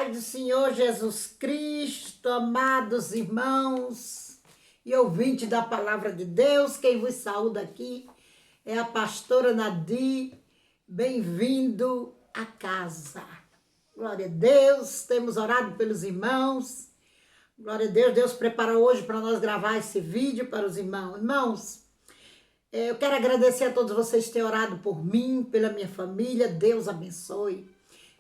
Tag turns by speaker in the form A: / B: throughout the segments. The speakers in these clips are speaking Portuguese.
A: paz do Senhor Jesus Cristo, amados irmãos e ouvintes da palavra de Deus, quem vos saúda aqui é a pastora Nadir. Bem-vindo à casa. Glória a Deus, temos orado pelos irmãos. Glória a Deus, Deus preparou hoje para nós gravar esse vídeo para os irmãos. Irmãos, eu quero agradecer a todos vocês que têm orado por mim, pela minha família. Deus abençoe.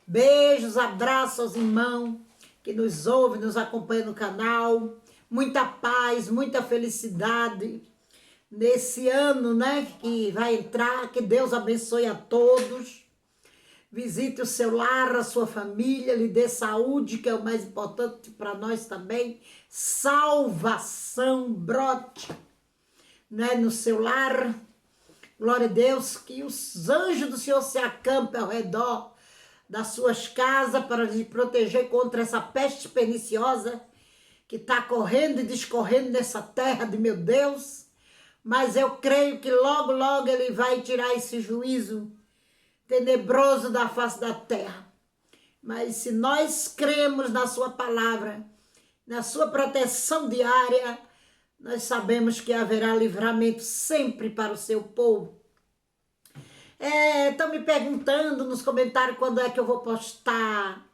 A: Beijos, abraços aos irmãos que nos ouvem, nos acompanham no canal. Muita paz, muita felicidade nesse ano, né, que vai entrar. Que Deus abençoe a todos. Visite o seu lar, a sua família, lhe dê saúde, que é o mais importante para nós também. Salvação brote, né, no seu lar. Glória a Deus, que os anjos do Senhor se acampem ao redor das suas casas para lhe proteger contra essa peste perniciosa que está correndo e discorrendo nessa terra de meu Deus. Mas eu creio que logo, logo ele vai tirar esse juízo tenebroso da face da terra. Mas se nós cremos na sua palavra, na sua proteção diária, nós sabemos que haverá livramento sempre para o seu povo. Estão me perguntando nos comentários quando é que eu vou postar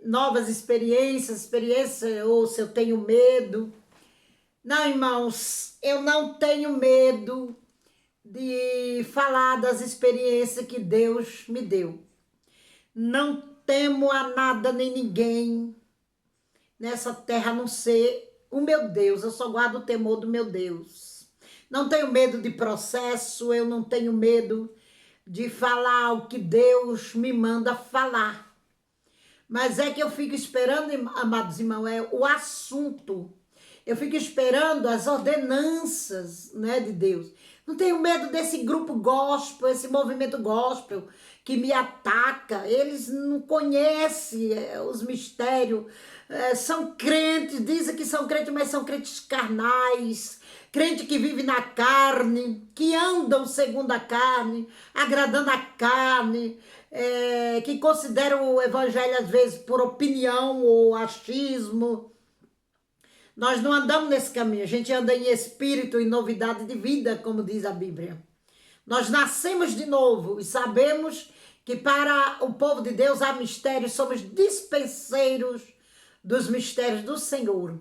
A: novas experiências, ou se eu tenho medo. Não, irmãos, eu não tenho medo de falar das experiências que Deus me deu. Não temo a nada nem ninguém nessa terra, a não ser o meu Deus. Eu só guardo o temor do meu Deus. Não tenho medo de processo, eu não tenho medo de falar o que Deus me manda falar. Mas é que eu fico esperando, amados irmãos, o assunto. Eu fico esperando as ordenanças, né, de Deus. Não tenho medo desse grupo gospel, esse movimento gospel que me ataca. Eles não conhecem os mistérios. São crentes, dizem que são crentes, mas são crentes carnais. Crente que vive na carne, que andam segundo a carne, agradando a carne, que consideram o evangelho às vezes por opinião ou achismo. Nós não andamos nesse caminho, a gente anda em espírito e novidade de vida, como diz a Bíblia. Nós nascemos de novo e sabemos que para o povo de Deus há mistérios, somos dispenseiros dos mistérios do Senhor.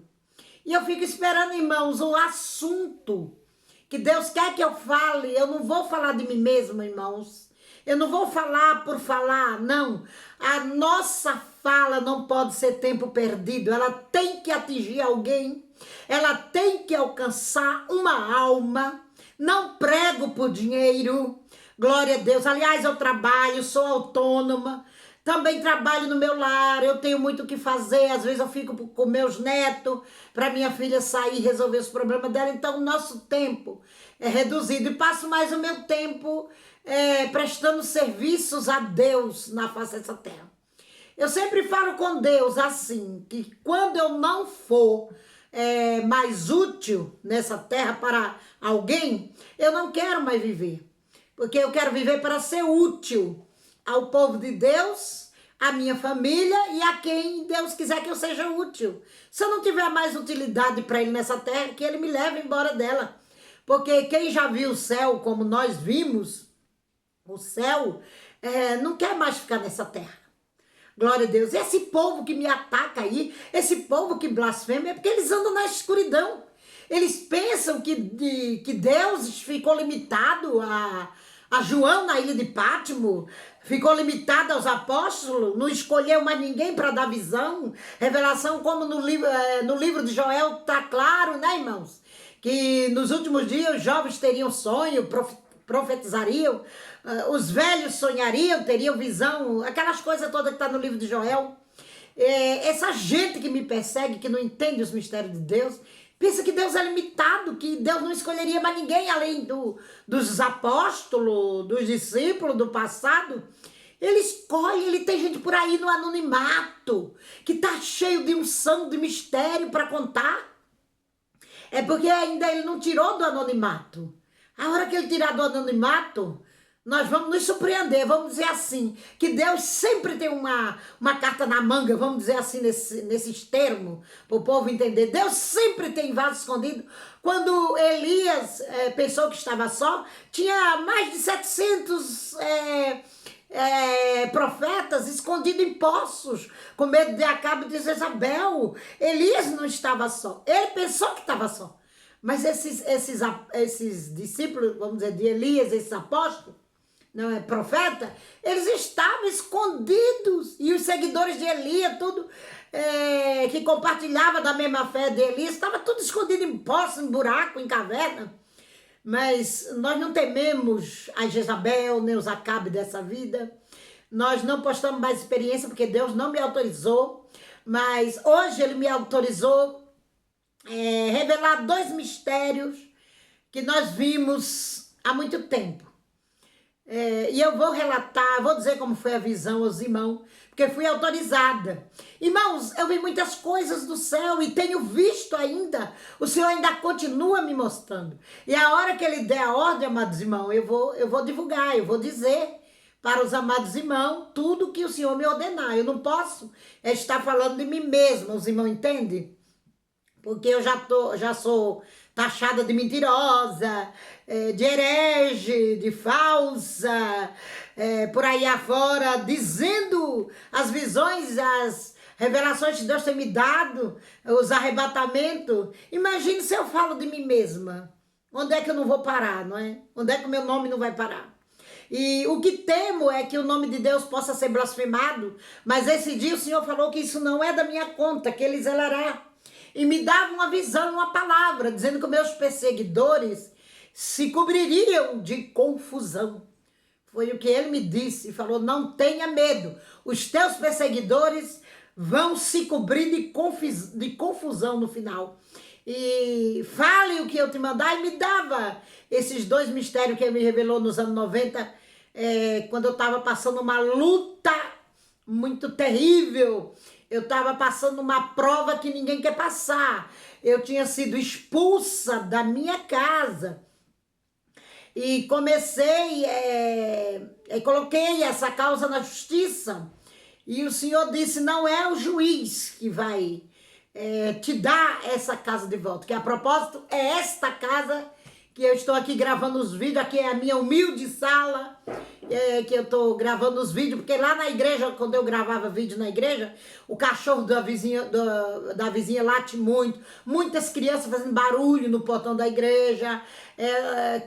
A: E eu fico esperando, irmãos, o assunto que Deus quer que eu fale. Eu não vou falar de mim mesma, irmãos. Eu não vou falar por falar, não. A nossa fala não pode ser tempo perdido. Ela tem que atingir alguém. Ela tem que alcançar uma alma. Não prego por dinheiro. Glória a Deus. Aliás, eu trabalho, sou autônoma. Também trabalho no meu lar, eu tenho muito o que fazer, às vezes eu fico com meus netos, para minha filha sair e resolver os problemas dela, então o nosso tempo é reduzido. E passo mais o meu tempo prestando serviços a Deus na face dessa terra. Eu sempre falo com Deus assim, que quando eu não for mais útil nessa terra para alguém, eu não quero mais viver. Porque eu quero viver para ser útil ao povo de Deus, à minha família e a quem Deus quiser que eu seja útil. Se eu não tiver mais utilidade para ele nessa terra, que ele me leve embora dela. Porque quem já viu o céu como nós vimos, o céu, não quer mais ficar nessa terra. Glória a Deus. Esse povo que me ataca aí, esse povo que blasfema, é porque eles andam na escuridão. Eles pensam que Deus ficou limitado a João na ilha de Pátimo, ficou limitado aos apóstolos, não escolheu mais ninguém para dar visão, revelação, como no livro de Joel está claro, né, irmãos? Que nos últimos dias os jovens teriam sonho, profetizariam, os velhos sonhariam, teriam visão, aquelas coisas todas que estão no livro de Joel. Essa gente que me persegue, que não entende os mistérios de Deus, pensa que Deus é limitado, que Deus não escolheria mais ninguém além dos apóstolos, dos discípulos do passado. Ele escolhe, ele tem gente por aí no anonimato, que está cheio de unção, de mistério para contar. É porque ainda ele não tirou do anonimato. A hora que ele tirar do anonimato, nós vamos nos surpreender, vamos dizer assim, que Deus sempre tem uma carta na manga, vamos dizer assim, nesses termos, para o povo entender. Deus sempre tem vaso escondido. Quando Elias pensou que estava só, tinha mais de 700 profetas escondidos em poços, com medo de Acabe e de Jezabel. Elias não estava só, ele pensou que estava só. Mas esses discípulos, vamos dizer, de Elias, esses apóstolos, não é profeta, eles estavam escondidos. E os seguidores de Elias, tudo que compartilhava da mesma fé de Elias, estava tudo escondido em poços, em buraco, em caverna. Mas nós não tememos a Jezabel, nem os Acabe dessa vida. Nós não postamos mais experiência, porque Deus não me autorizou. Mas hoje Ele me autorizou revelar 2 mistérios que nós vimos há muito tempo. E eu vou relatar, vou dizer como foi a visão aos irmãos, porque fui autorizada. Irmãos, eu vi muitas coisas do céu e tenho visto ainda. O Senhor ainda continua me mostrando. E a hora que Ele der a ordem, amados irmãos, eu vou divulgar, eu vou dizer para os amados irmãos tudo que o Senhor me ordenar. Eu não posso estar falando de mim mesma, os irmãos entendem? Porque eu já sou taxada de mentirosa, de herege, de falsa, por aí afora, dizendo as visões, as revelações que Deus tem me dado, os arrebatamentos. Imagine se eu falo de mim mesma. Onde é que eu não vou parar, não é? Onde é que o meu nome não vai parar? E o que temo é que o nome de Deus possa ser blasfemado, mas esse dia o Senhor falou que isso não é da minha conta, que Ele zelará. E me dava uma visão, uma palavra, dizendo que meus perseguidores se cobririam de confusão. Foi o que ele me disse, falou, não tenha medo, os teus perseguidores vão se cobrir de confusão no final. E fale o que eu te mandar, e me dava esses 2 mistérios que ele me revelou nos anos 90, quando eu estava passando uma luta muito terrível. Eu estava passando uma prova que ninguém quer passar. Eu tinha sido expulsa da minha casa. E comecei, coloquei essa causa na justiça. E o Senhor disse, não é o juiz que vai te dar essa casa de volta. Que a propósito é esta casa que eu estou aqui gravando os vídeos. Aqui é a minha humilde sala. Que eu tô gravando os vídeos, porque lá na igreja, quando eu gravava vídeo na igreja, o cachorro da vizinha late muito, muitas crianças fazendo barulho no portão da igreja,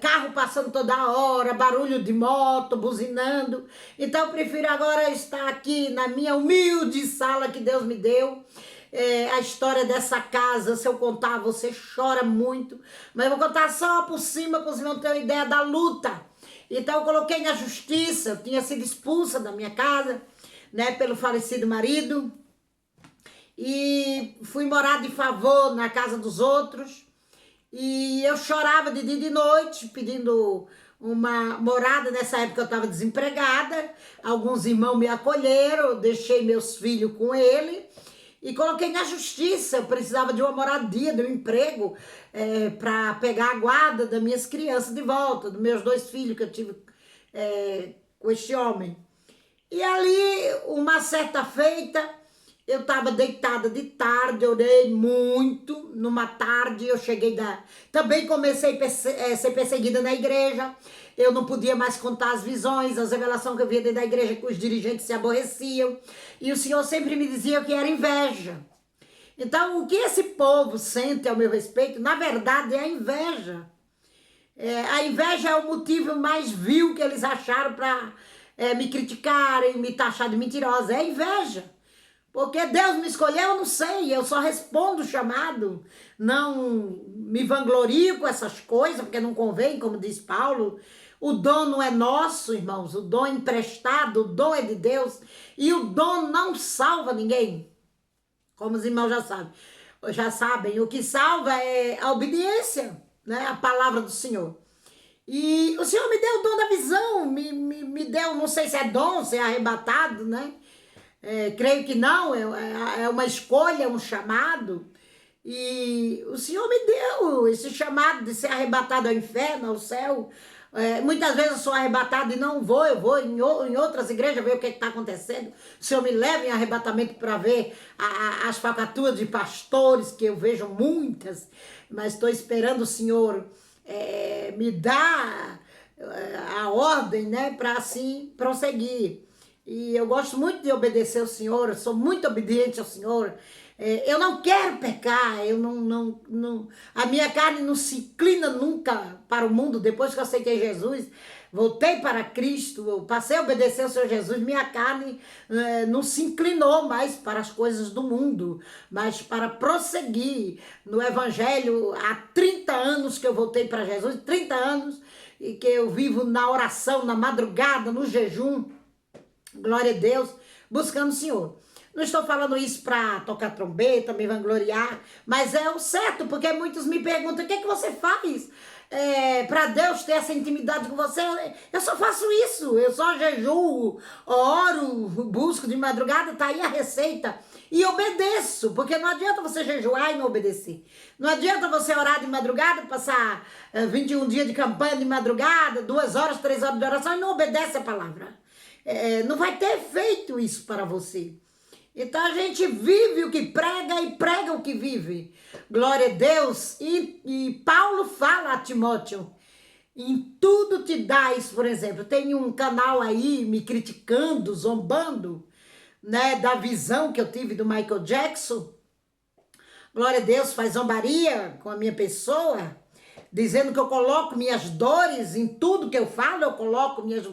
A: carro passando toda hora, barulho de moto, buzinando. Então eu prefiro agora estar aqui na minha humilde sala que Deus me deu. A história dessa casa, se eu contar, você chora muito, mas eu vou contar só por cima, para vocês não terem uma ideia da luta. Então eu coloquei na justiça, eu tinha sido expulsa da minha casa, né, pelo falecido marido, e fui morar de favor na casa dos outros, e eu chorava de dia e de noite, pedindo uma morada. Nessa época eu estava desempregada, alguns irmãos me acolheram, eu deixei meus filhos com ele, e coloquei na justiça. Eu precisava de uma moradia, de um emprego, para pegar a guarda das minhas crianças de volta, dos meus 2 filhos que eu tive com este homem. E ali, uma certa feita, eu estava deitada de tarde, eu orei muito. Numa tarde, eu cheguei também comecei a ser perseguida na igreja. Eu não podia mais contar as visões, as revelações que eu via dentro da igreja, que os dirigentes se aborreciam. E o Senhor sempre me dizia que era inveja. Então, o que esse povo sente ao meu respeito, na verdade, é a inveja. A inveja é o motivo mais vil que eles acharam para me criticarem, me taxar de mentirosa. É a inveja. Porque Deus me escolheu, eu não sei, eu só respondo o chamado. Não me vanglorio com essas coisas, porque não convém, como diz Paulo. O dom não é nosso, irmãos, o dom é emprestado, o dom é de Deus. E o dom não salva ninguém. Como os irmãos já sabem, o que salva é a obediência, né? A palavra do Senhor. E o Senhor me deu o dom da visão, me deu, não sei se é dom, se é arrebatado, né? Creio que não, é uma escolha, um chamado. E o Senhor me deu esse chamado de ser arrebatado ao inferno, ao céu, Muitas vezes eu sou arrebatada e não vou, eu vou em outras igrejas ver o que está acontecendo. O Senhor me leva em arrebatamento para ver as falcatruas de pastores, que eu vejo muitas, mas estou esperando o Senhor me dar a ordem, né, para assim prosseguir. E eu gosto muito de obedecer ao Senhor, eu sou muito obediente ao Senhor. Eu não quero pecar, a minha carne não se inclina nunca para o mundo. Depois que eu aceitei Jesus, voltei para Cristo, eu passei a obedecer ao Senhor Jesus, minha carne não se inclinou mais para as coisas do mundo, mas para prosseguir no Evangelho. Há 30 anos que eu voltei para Jesus, 30 anos, e que eu vivo na oração, na madrugada, no jejum, glória a Deus, buscando o Senhor. Não estou falando isso para tocar trombeta, me vangloriar, mas é o certo, porque muitos me perguntam: o que é que você faz para Deus ter essa intimidade com você? Eu só faço isso, eu só jejuo, oro, busco de madrugada, tá aí a receita, e obedeço, porque não adianta você jejuar e não obedecer. Não adianta você orar de madrugada, passar 21 dias de campanha de madrugada, 2 horas, 3 horas de oração e não obedece a palavra. Não vai ter efeito isso para você. Então a gente vive o que prega e prega o que vive. Glória a Deus. E Paulo fala a Timóteo: em tudo te dás, por exemplo. Tem um canal aí me criticando, zombando, né, da visão que eu tive do Michael Jackson. Glória a Deus, faz zombaria com a minha pessoa, dizendo que eu coloco minhas dores em tudo que eu falo, eu coloco minhas...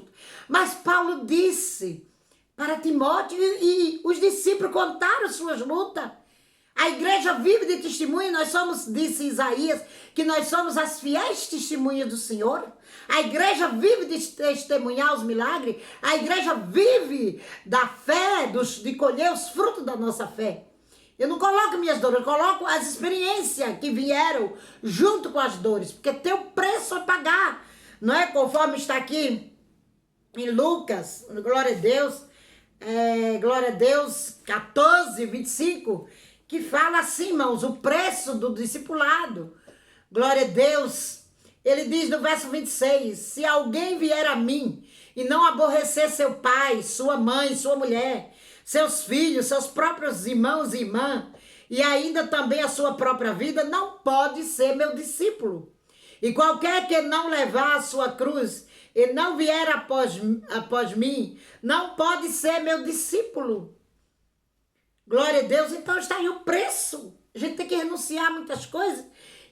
A: Mas Paulo disse para Timóteo, e os discípulos contaram suas lutas. A igreja vive de testemunho, nós somos, disse Isaías, que nós somos as fiéis testemunhas do Senhor. A igreja vive de testemunhar os milagres, a igreja vive da fé, de colher os frutos da nossa fé. Eu não coloco minhas dores, eu coloco as experiências que vieram junto com as dores, porque tem um preço a pagar, não é? Conforme está aqui em Lucas, glória a Deus, 14, 25, que fala assim, irmãos, o preço do discipulado. Glória a Deus. Ele diz no verso 26, se alguém vier a mim e não aborrecer seu pai, sua mãe, sua mulher, seus filhos, seus próprios irmãos e irmãs, e ainda também a sua própria vida, não pode ser meu discípulo. E qualquer que não levar a sua cruz e não vier após mim, não pode ser meu discípulo. Glória a Deus. Então está aí o preço. A gente tem que renunciar a muitas coisas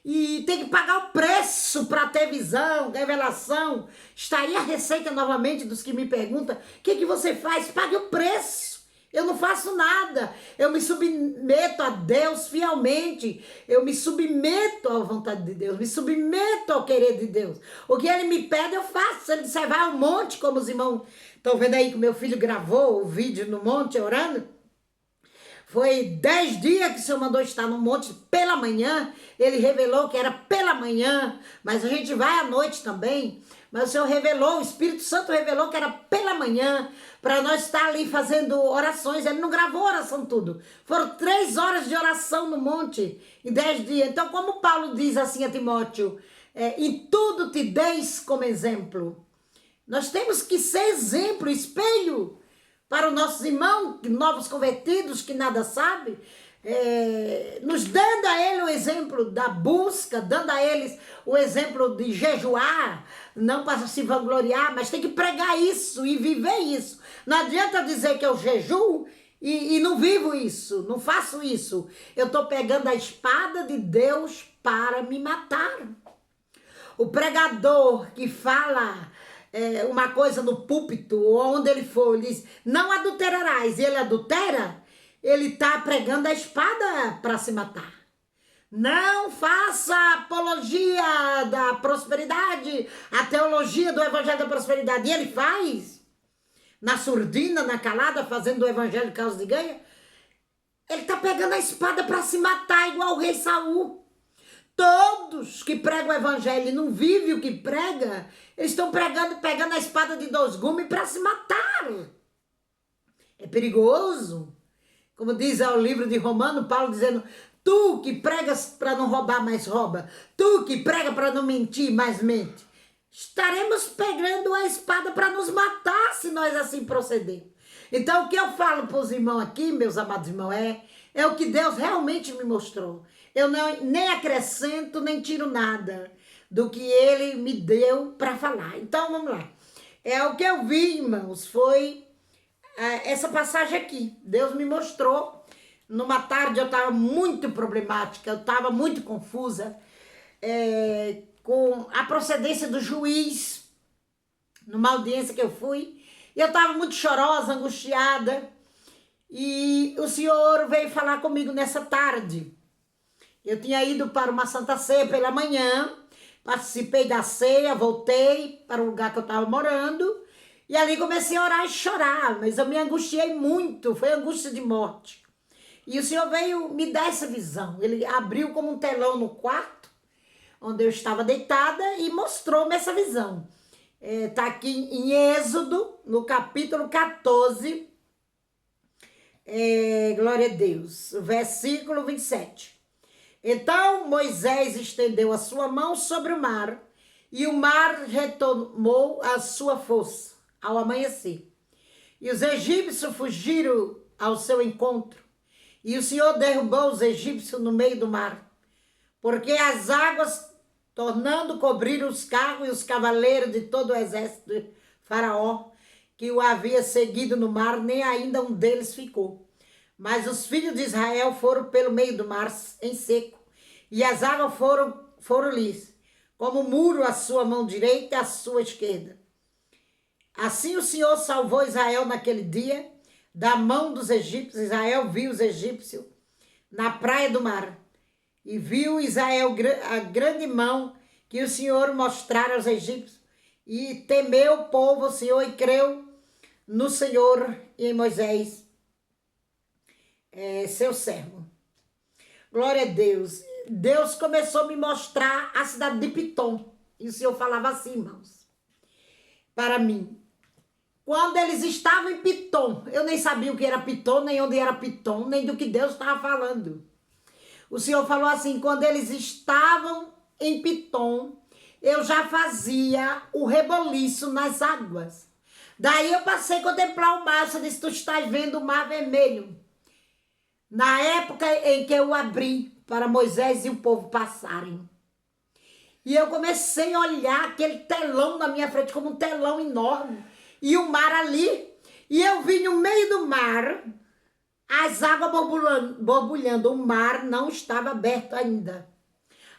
A: e tem que pagar o preço para ter visão, revelação. Está aí a receita novamente dos que me perguntam: o que você faz? Pague o preço. Eu não faço nada, eu me submeto a Deus fielmente, eu me submeto à vontade de Deus, me submeto ao querer de Deus. O que Ele me pede, eu faço. Se Ele disser, vai ao monte, como os irmãos estão vendo aí que o meu filho gravou o vídeo no monte orando. Foi 10 dias que o Senhor mandou estar no monte pela manhã, Ele revelou que era pela manhã, mas a gente vai à noite também. Mas o Senhor revelou, o Espírito Santo revelou que era pela manhã, para nós estar ali fazendo orações. Ele não gravou oração tudo. Foram 3 horas de oração no monte, em 10 dias. Então, como Paulo diz assim a Timóteo, em tudo te deis como exemplo. Nós temos que ser exemplo, espelho, para os nossos irmãos, novos convertidos, que nada sabem, nos dando a ele o exemplo da busca, dando a eles o exemplo de jejuar, não para se vangloriar, mas tem que pregar isso e viver isso. Não adianta dizer que eu jejuo e não vivo isso, não faço isso. Eu estou pegando a espada de Deus para me matar. O pregador que fala uma coisa no púlpito, ou onde ele for, ele diz, não adulterarás, e ele adultera, ele está pregando a espada para se matar. Não faça apologia da prosperidade, a teologia do evangelho da prosperidade. E ele faz, na surdina, na calada, fazendo o evangelho causa de ganho. Ele está pegando a espada para se matar, igual o rei Saul. Todos que pregam o evangelho e não vivem o que prega, eles estão pegando a espada de 2 gumes para se matar. É perigoso. Como diz o livro de Romano, Paulo dizendo, tu que pregas para não roubar, mais rouba. Tu que prega para não mentir, mais mente. estaremos pegando a espada para nos matar se nós assim procedermos. Então, o que eu falo para os irmãos aqui, meus amados irmãos, é o que Deus realmente me mostrou. Eu nem acrescento, nem tiro nada do que Ele me deu para falar. Então, vamos lá. O que eu vi, irmãos, foi essa passagem aqui. Deus me mostrou. Numa tarde eu estava muito problemática, eu estava muito confusa com a procedência do juiz, numa audiência que eu fui. E eu estava muito chorosa, angustiada. E o Senhor veio falar comigo nessa tarde. Eu tinha ido para uma Santa Ceia pela manhã, participei da ceia, voltei para o lugar que eu estava morando. E ali comecei a orar e chorar, mas eu me angustiei muito, foi angústia de morte. E o Senhor veio me dar essa visão. Ele abriu como um telão no quarto, onde eu estava deitada, e mostrou-me essa visão. Está aqui em Êxodo, no capítulo 14, glória a Deus, versículo 27. Então Moisés estendeu a sua mão sobre o mar, e o mar retomou a sua força ao amanhecer. E os egípcios fugiram ao seu encontro, e o Senhor derrubou os egípcios no meio do mar, porque as águas, tornando cobrir os carros e os cavaleiros de todo o exército de Faraó, que o havia seguido no mar, nem ainda um deles ficou. Mas os filhos de Israel foram pelo meio do mar em seco, e as águas foram-lhes como muro à sua mão direita e à sua esquerda. Assim o Senhor salvou Israel naquele dia da mão dos egípcios. Israel viu os egípcios na praia do mar, e viu Israel a grande mão que o Senhor mostrara aos egípcios, e temeu o povo o Senhor e creu no Senhor e em Moisés, seu servo. Glória a Deus. Deus começou a me mostrar a cidade de Pitom. E o Senhor falava assim, irmãos, para mim. Quando eles estavam em Pitom, eu nem sabia o que era Pitom, nem onde era Pitom, nem do que Deus estava falando. O Senhor falou assim, quando eles estavam em Pitom, eu já fazia o reboliço nas águas. Daí eu passei a contemplar o mar, eu disse, tu estás vendo o mar vermelho. Na época em que eu abri para Moisés e o povo passarem. E eu comecei a olhar aquele telão na minha frente, como um telão enorme, e o mar ali. E eu vi no meio do mar as águas borbulhando. O mar não estava aberto ainda.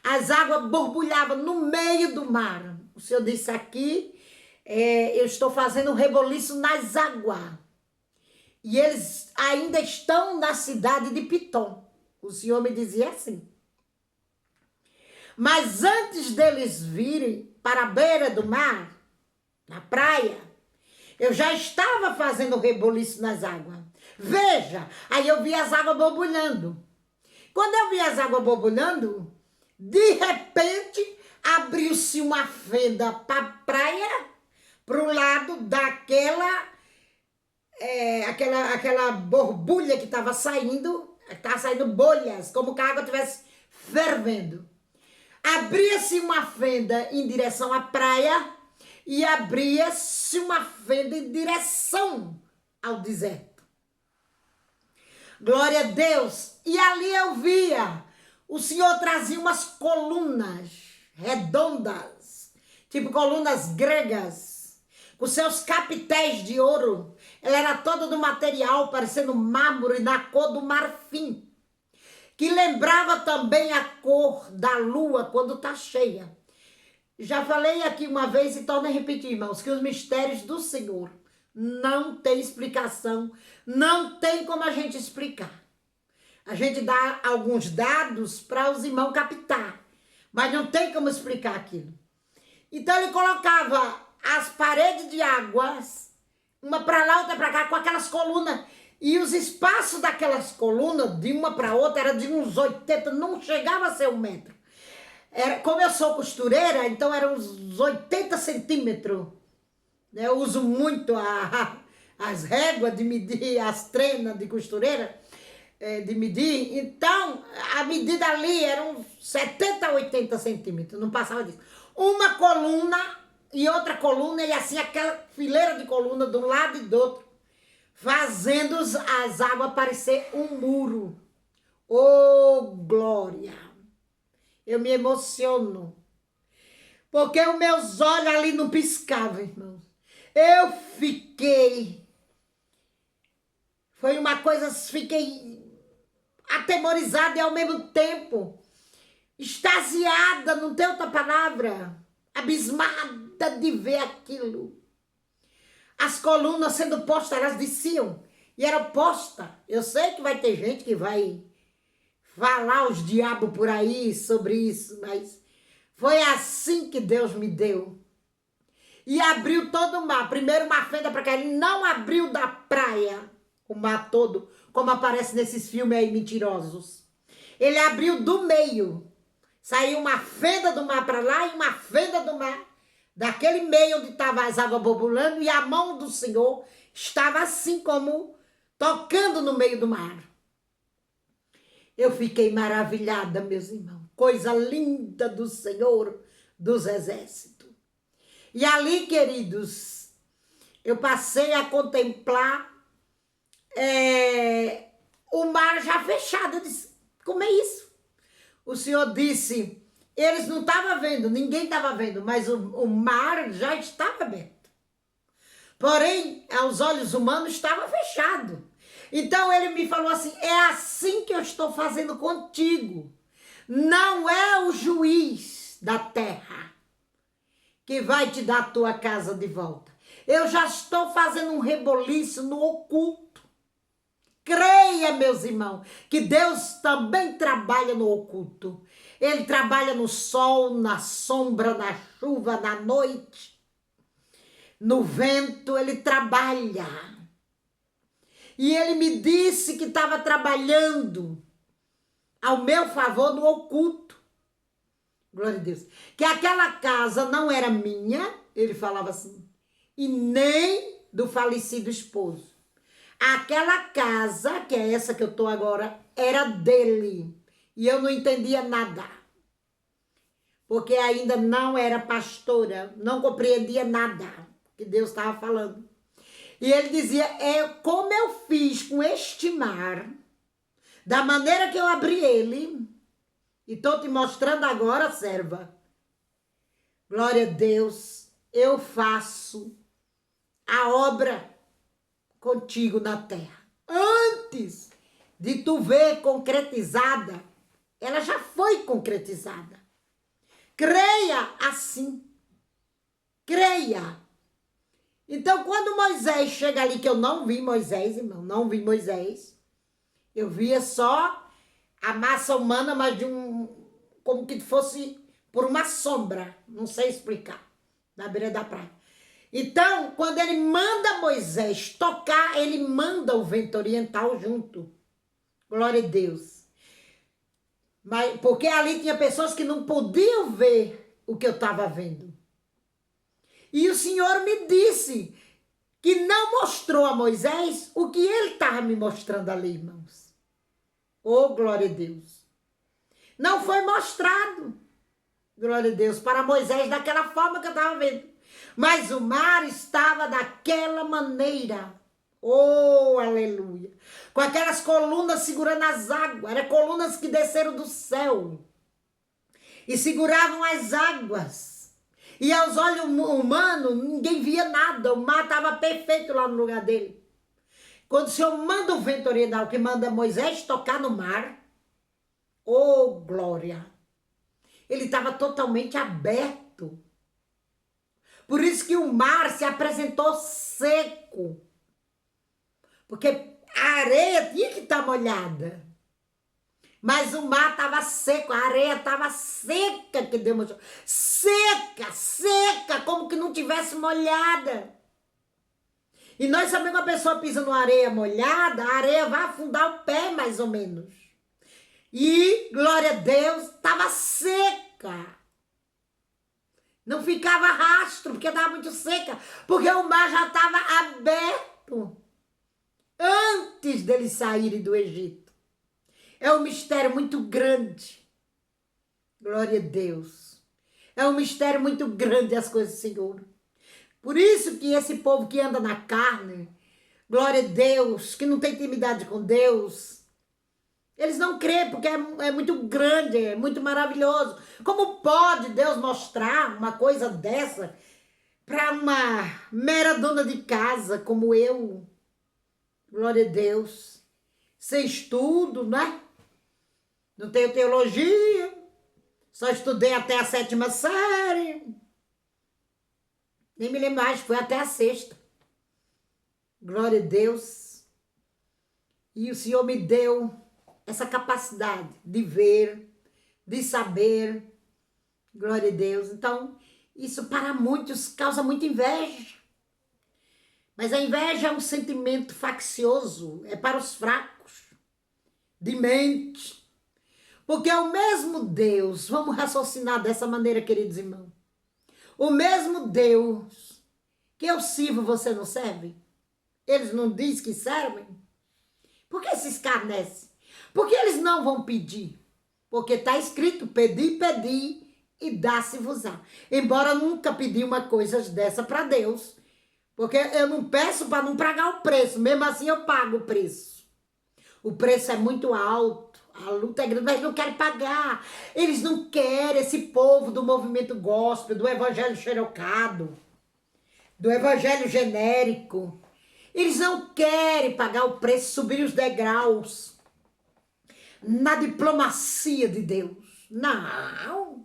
A: As águas borbulhavam no meio do mar. O Senhor disse aqui, eu estou fazendo um reboliço nas águas. E eles ainda estão na cidade de Pitom. O Senhor me dizia assim. Mas antes deles virem para a beira do mar, na praia, eu já estava fazendo reboliço nas águas. Veja, aí eu vi as águas borbulhando. Quando eu vi as águas borbulhando, de repente abriu-se uma fenda para a praia, para o lado daquela aquela borbulha que estava saindo bolhas, como que a água estivesse fervendo. Abria-se uma fenda em direção à praia e abria-se uma fenda em direção ao deserto. Glória a Deus! E ali eu via, o Senhor trazia umas colunas redondas, tipo colunas gregas, com seus capitéis de ouro. Ela era toda do material, parecendo mármore, na cor do marfim, que lembrava também a cor da lua quando está cheia. Já falei aqui uma vez e torno a repetir, irmãos, que os mistérios do Senhor não tem explicação, não tem como a gente explicar. A gente dá alguns dados para os irmãos captar, mas não tem como explicar aquilo. Então ele colocava as paredes de águas, uma para lá, outra para cá, com aquelas colunas. E os espaços daquelas colunas, de uma para outra, era de uns 80, não chegava a ser 1 metro. Como eu sou costureira, então eram uns 80 centímetros. Eu uso muito as réguas de medir, as trenas de costureira, de medir. Então, a medida ali era uns 70 a 80 centímetros, não passava disso. Uma coluna e outra coluna, e assim aquela fileira de coluna de um lado e do outro, fazendo as águas parecer um muro. Oh, glória! Eu me emociono, porque os meus olhos ali não piscavam, irmãos. Eu foi uma coisa, fiquei atemorizada e ao mesmo tempo extasiada, não tem outra palavra, abismada de ver aquilo. As colunas sendo postas, elas desciam e eram postas. Eu sei que vai ter gente que vai falar os diabos por aí sobre isso, mas foi assim que Deus me deu. E abriu todo o mar. Primeiro uma fenda para cá, ele não abriu da praia o mar todo, como aparece nesses filmes aí mentirosos. Ele abriu do meio. Saiu uma fenda do mar para lá e uma fenda do mar, daquele meio onde estavam as águas borbulhando, e a mão do Senhor estava assim como tocando no meio do mar. Eu fiquei maravilhada, meus irmãos. Coisa linda do Senhor dos Exércitos. E ali, queridos, eu passei a contemplar o mar já fechado. Eu disse, como é isso? O Senhor disse, eles não estavam vendo, ninguém estava vendo, mas o mar já estava aberto. Porém, aos olhos humanos estava fechado. Então ele me falou assim, é assim que eu estou fazendo contigo. Não é o juiz da terra que vai te dar a tua casa de volta. Eu já estou fazendo um reboliço no oculto. Creia, meus irmãos, que Deus também trabalha no oculto. Ele trabalha no sol, na sombra, na chuva, na noite, no vento, ele trabalha. E ele me disse que estava trabalhando ao meu favor no oculto. Glória a Deus. Que aquela casa não era minha, ele falava assim, e nem do falecido esposo. Aquela casa, que é essa que eu estou agora, era dele. E eu não entendia nada. Porque ainda não era pastora, não compreendia nada que Deus estava falando. E ele dizia, como eu fiz com este mar, da maneira que eu abri ele, e estou te mostrando agora, serva. Glória a Deus, eu faço a obra contigo na terra. Antes de tu ver concretizada, ela já foi concretizada. Creia assim. Creia. Então, quando Moisés chega ali, que eu não vi Moisés, irmão, não vi Moisés, eu via só a massa humana, mas como que fosse por uma sombra, não sei explicar, na beira da praia. Então, quando ele manda Moisés tocar, ele manda o vento oriental junto. Glória a Deus. Mas, porque ali tinha pessoas que não podiam ver o que eu estava vendo. E o Senhor me disse que não mostrou a Moisés o que ele estava me mostrando ali, irmãos. Oh, glória a Deus. Não foi mostrado, glória a Deus, para Moisés daquela forma que eu estava vendo. Mas o mar estava daquela maneira. Oh, aleluia. Com aquelas colunas segurando as águas. Eram colunas que desceram do céu. E seguravam as águas. E aos olhos humanos, ninguém via nada. O mar estava perfeito lá no lugar dele. Quando o Senhor manda o vento oriental, que manda Moisés tocar no mar. Oh, glória. Ele estava totalmente aberto. Por isso que o mar se apresentou seco. Porque a areia tinha que estar molhada. Mas o mar estava seco, a areia estava seca, que Deus mostrou. Seca, seca, como que não tivesse molhada. E nós sabemos que a pessoa pisa numa areia molhada, a areia vai afundar o pé, mais ou menos. E, glória a Deus, estava seca. Não ficava rastro, porque estava muito seca. Porque o mar já estava aberto. Antes deles saírem do Egito. É um mistério muito grande. Glória a Deus. É um mistério muito grande as coisas do Senhor. Por isso que esse povo que anda na carne, glória a Deus, que não tem intimidade com Deus, eles não creem porque é muito grande, é muito maravilhoso. Como pode Deus mostrar uma coisa dessa para uma mera dona de casa como eu? Glória a Deus. Sem estudo, né? Não tenho teologia, só estudei até a 7ª série. Nem me lembro mais, foi até a 6ª. Glória a Deus. E o Senhor me deu essa capacidade de ver, de saber. Glória a Deus. Então, isso para muitos causa muita inveja. Mas a inveja é um sentimento faccioso, é para os fracos, de mente. Porque é o mesmo Deus, vamos raciocinar dessa maneira, queridos irmãos. O mesmo Deus que eu sirvo, você não serve? Eles não dizem que servem? Por que se escarnecem? Porque eles não vão pedir. Porque está escrito, pedi, pedi e dá-se-vos-á. Embora eu nunca pedi uma coisa dessa para Deus. Porque eu não peço para não pagar o preço. Mesmo assim eu pago o preço. O preço é muito alto. A luta é grande, mas não querem pagar. Eles não querem esse povo do movimento gospel, do evangelho xerocado, do evangelho genérico. Eles não querem pagar o preço, subir os degraus na diplomacia de Deus. Não.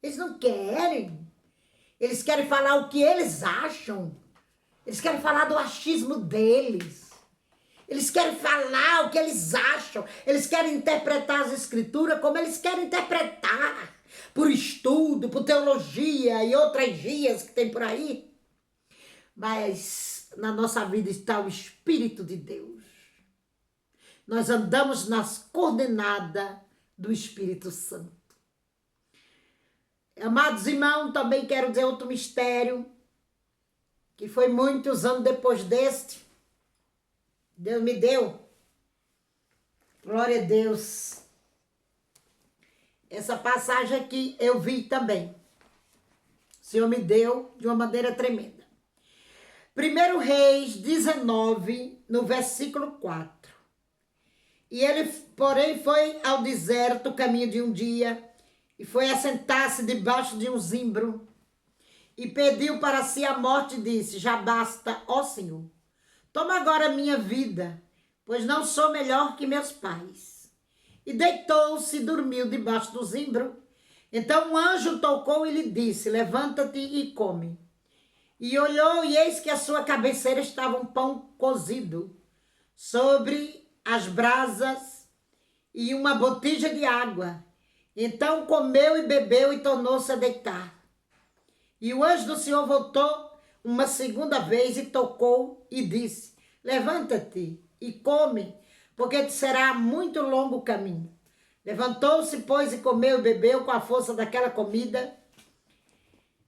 A: Eles não querem. Eles querem falar o que eles acham. Eles querem falar do achismo deles. Eles querem falar o que eles acham. Eles querem interpretar as escrituras como eles querem interpretar. Por estudo, por teologia e outras gias que tem por aí. Mas na nossa vida está o Espírito de Deus. Nós andamos nas coordenadas do Espírito Santo. Amados irmãos, também quero dizer outro mistério, que foi muitos anos depois deste, Deus me deu. Glória a Deus. Essa passagem aqui eu vi também. O Senhor me deu de uma maneira tremenda. 1 Reis 19, no versículo 4. E ele, porém, foi ao deserto, caminho de um dia, e foi assentar-se debaixo de um zimbro, e pediu para si a morte e disse, já basta, ó Senhor, toma agora a minha vida, pois não sou melhor que meus pais. E deitou-se e dormiu debaixo do zimbro. Então um anjo tocou e lhe disse, levanta-te e come. E olhou, e eis que à sua cabeceira estava um pão cozido sobre as brasas e uma botija de água. Então comeu e bebeu e tornou-se a deitar. E o anjo do Senhor voltou uma segunda vez e tocou e disse, levanta-te e come, porque te será muito longo o caminho. Levantou-se, pois, e comeu e bebeu com a força daquela comida,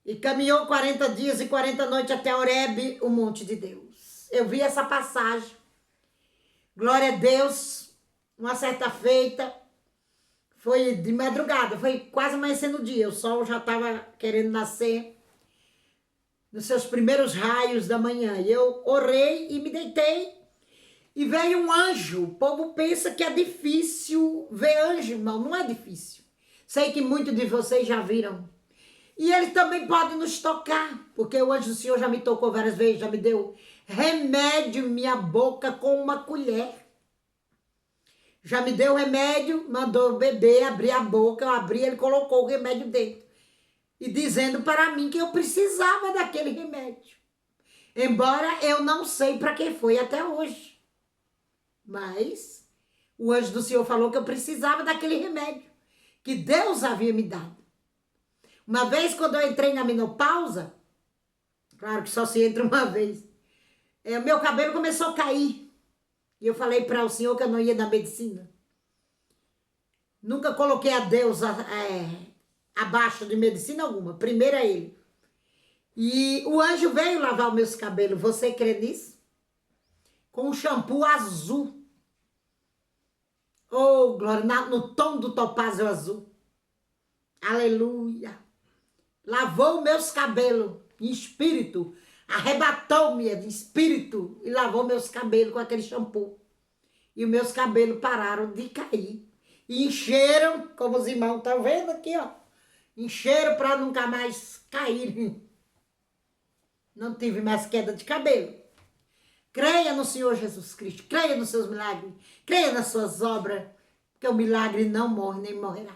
A: e caminhou 40 dias e 40 noites até Horebe, o monte de Deus. Eu vi essa passagem. Glória a Deus. Uma certa feita, foi de madrugada, foi quase amanhecendo o dia. O sol já estava querendo nascer nos seus primeiros raios da manhã. E eu orei e me deitei. E veio um anjo. O povo pensa que é difícil ver anjo, irmão. Não é difícil. Sei que muitos de vocês já viram. E ele também pode nos tocar, porque o anjo do Senhor já me tocou várias vezes, já me deu remédio em minha boca com uma colher. Já me deu remédio, mandou beber, abrir a boca, eu abri, ele colocou o remédio dentro. E dizendo para mim que eu precisava daquele remédio. Embora eu não sei para quem foi até hoje. Mas o anjo do Senhor falou que eu precisava daquele remédio, que Deus havia me dado. Uma vez, quando eu entrei na menopausa, claro que só se entra uma vez, o meu cabelo começou a cair. E eu falei para o Senhor que eu não ia na medicina. Nunca coloquei a Deus abaixo de medicina alguma. Primeiro é Ele. E o anjo veio lavar os meus cabelos. Você crê nisso? Com um shampoo azul. Oh, glória, no tom do topázio azul. Aleluia. lavou meus cabelos em espírito, arrebatou-me de espírito e lavou meus cabelos com aquele shampoo. E os meus cabelos pararam de cair. E encheram, como os irmãos estão vendo aqui, ó. Encheram para nunca mais caírem. Não tive mais queda de cabelo. Creia no Senhor Jesus Cristo, creia nos seus milagres, creia nas suas obras, porque o milagre não morre nem morrerá.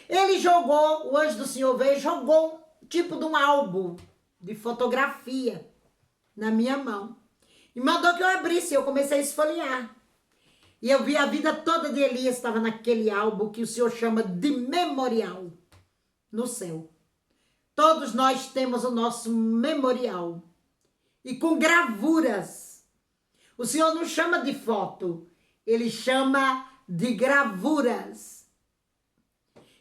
A: Ele jogou, o anjo do Senhor veio e jogou tipo de um álbum de fotografia na minha mão. E mandou que eu abrisse, eu comecei a esfoliar. E eu vi a vida toda de Elias, estava naquele álbum que o Senhor chama de memorial no céu. Todos nós temos o nosso memorial. E com gravuras. O Senhor não chama de foto, ele chama de gravuras.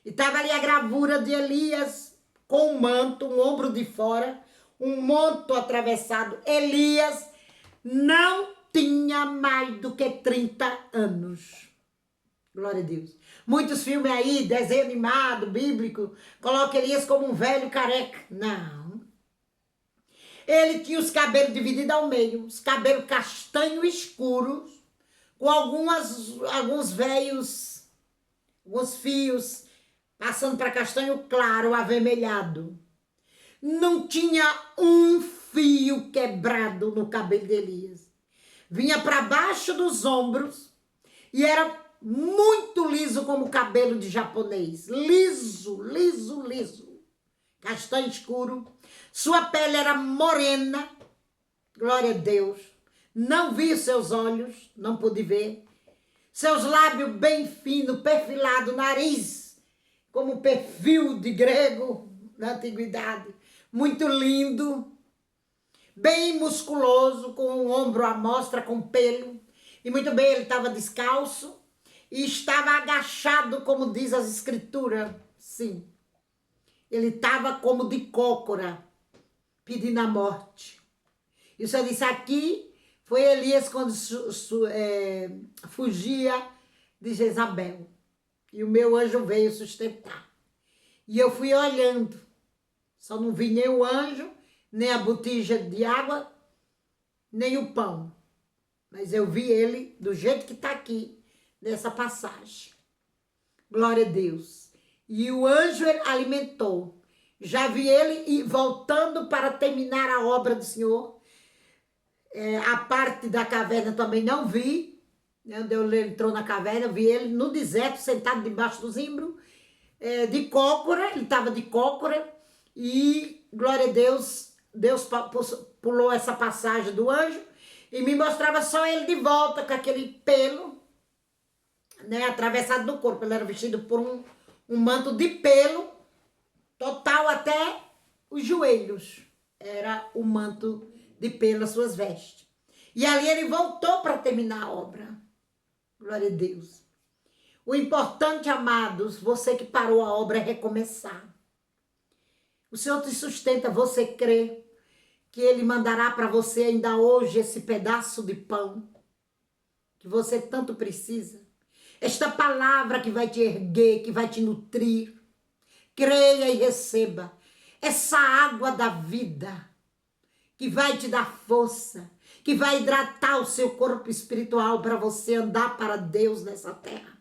A: E estava ali a gravura de Elias com um manto, um ombro de fora, um manto atravessado. Elias não tinha mais do que 30 anos. Glória a Deus. Muitos filmes aí, desenho animado, bíblico, colocam Elias como um velho careca. Não. Ele tinha os cabelos divididos ao meio, os cabelos castanho escuros, com alguns velhos, alguns fios, passando para castanho claro, avermelhado. Não tinha um fio quebrado no cabelo de Elias. Vinha para baixo dos ombros e era muito liso como o cabelo de japonês. Liso, liso, liso. Castanho escuro. Sua pele era morena. Glória a Deus. Não vi os seus olhos, não pude ver. Seus lábios bem finos, perfilado, nariz como perfil de grego na antiguidade. Muito lindo. Bem musculoso, com o ombro à mostra, com pelo. E muito bem, ele estava descalço e estava agachado, como diz as escrituras. Sim. Ele estava como de cócora, pedindo a morte. E o Senhor disse, aqui foi Elias quando fugia de Jezabel. E o meu anjo veio sustentar. E eu fui olhando. Só não vi nem o anjo, nem a botija de água, nem o pão. Mas eu vi ele do jeito que está aqui, nessa passagem. Glória a Deus. E o anjo alimentou. Já vi ele voltando para terminar a obra do Senhor. A parte da caverna também não vi. Onde ele entrou na caverna, eu vi ele no deserto, sentado debaixo do zimbro, de cócora. Ele estava de cócora. E, glória a Deus, Deus pulou essa passagem do anjo e me mostrava só ele de volta com aquele pelo, né, atravessado no corpo. Ele era vestido por um manto de pelo, total até os joelhos. Era o manto de pelo, as suas vestes. E ali ele voltou para terminar a obra. Glória a Deus. O importante, amados, você que parou a obra, é recomeçar. O Senhor te sustenta, você crê que Ele mandará para você ainda hoje esse pedaço de pão que você tanto precisa. Esta palavra que vai te erguer, que vai te nutrir. Creia e receba essa água da vida que vai te dar força, que vai hidratar o seu corpo espiritual para você andar para Deus nessa terra.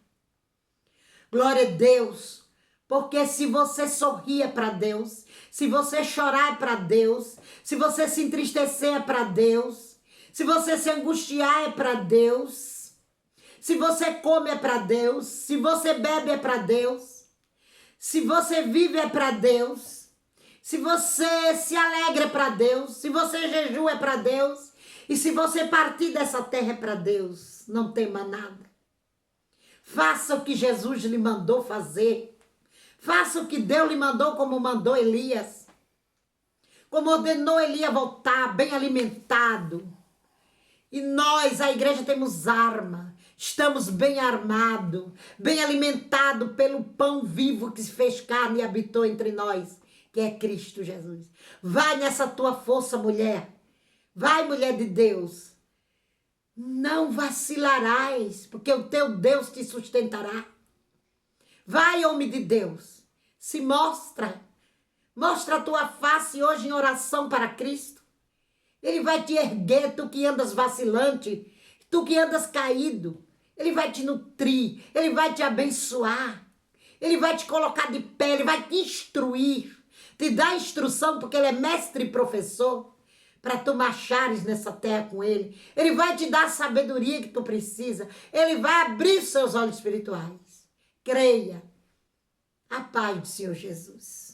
A: Glória a Deus. Porque se você sorrir é para Deus, se você chorar é para Deus, se você se entristecer é para Deus, se você se angustiar é para Deus, se você come é para Deus, se você bebe é para Deus, se você vive é para Deus, se você se alegra é para Deus, se você jejua é para Deus, e se você partir dessa terra é para Deus. Não tema nada. Faça o que Jesus lhe mandou fazer. Faça o que Deus lhe mandou, como mandou Elias. Como ordenou Elias voltar bem alimentado. E nós, a igreja, temos arma. Estamos bem armados, bem alimentados pelo pão vivo que se fez carne e habitou entre nós, que é Cristo Jesus. Vai nessa tua força, mulher. Vai, mulher de Deus. Não vacilarás, porque o teu Deus te sustentará. Vai, homem de Deus, se mostra. Mostra a tua face hoje em oração para Cristo. Ele vai te erguer, tu que andas vacilante, tu que andas caído. Ele vai te nutrir, ele vai te abençoar. Ele vai te colocar de pé, ele vai te instruir, te dar instrução, porque ele é mestre e professor, para tu marchares nessa terra com ele. Ele vai te dar a sabedoria que tu precisa. Ele vai abrir seus olhos espirituais. Creia. A paz do Senhor Jesus.